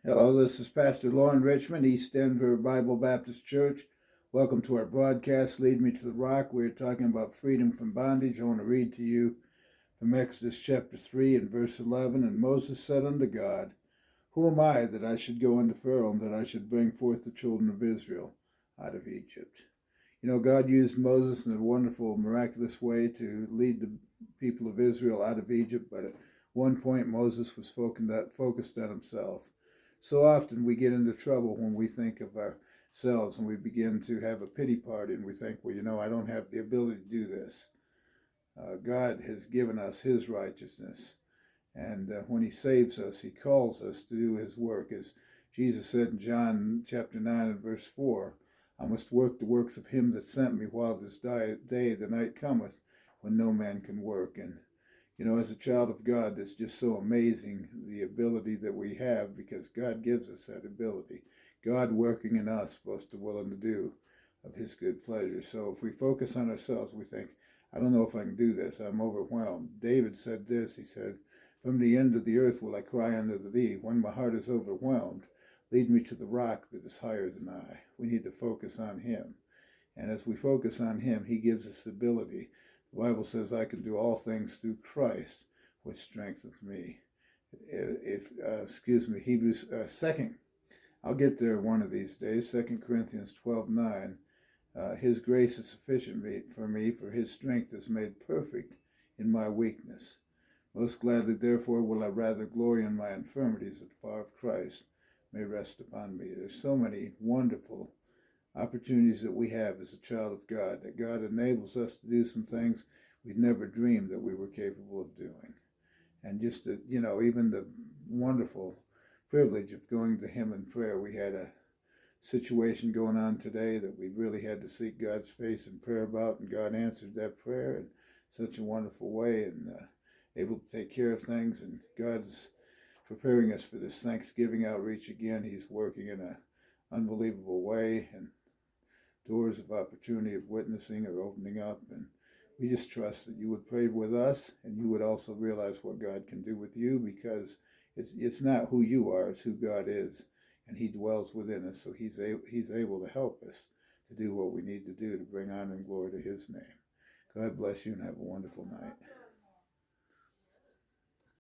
Hello, this is Pastor Lauren Richmond, East Denver Bible Baptist Church. Welcome to our broadcast, Lead Me to the Rock. We're talking about freedom from bondage. I want to read to you from Exodus chapter 3 and verse 11. And Moses said unto God, Who am I that I should go unto Pharaoh and that I should bring forth the children of Israel out of Egypt? You know, God used Moses in a wonderful, miraculous way to lead the people of Israel out of Egypt, but at one point Moses was focused on himself. So often we get into trouble when we think of ourselves and we begin to have a pity party and we think, well, I don't have the ability to do this. God has given us his righteousness. And when he saves us, he calls us to do his work. As Jesus said in John chapter 9 and verse 4, I must work the works of him that sent me while this day the night cometh when no man can work. And, as a child of God, it's just so amazing the ability that we have because God gives us that ability. God working in us, both to will and to do of his good pleasure. So if we focus on ourselves, we think, I don't know if I can do this. I'm overwhelmed. David said this. He said, From the end of the earth will I cry unto thee. When my heart is overwhelmed, lead me to the rock that is higher than I. We need to focus on him. And as we focus on him, he gives us ability. The Bible says, I can do all things through Christ, which strengthens me. Hebrews 2nd. I'll get there one of these days. 2 Corinthians 12:9. His grace is sufficient for me, for his strength is made perfect in my weakness. Most gladly, therefore, will I rather glory in my infirmities, that the power of Christ may rest upon me. There's so many wonderful opportunities that we have as a child of God, that God enables us to do some things we'd never dreamed that we were capable of doing. And just even the wonderful privilege of going to him in prayer. We had a situation going on today that we really had to seek God's face in prayer about, and God answered that prayer in such a wonderful way, and able to take care of things. And God's preparing us for this Thanksgiving outreach again. He's working in an unbelievable way, and doors of opportunity of witnessing are opening up. And we just trust that you would pray with us, and you would also realize what God can do with you, because it's not who you are, it's who God is, and he dwells within us. So he's able to help us to do what we need to do to bring honor and glory to his name. God bless you and have a wonderful night.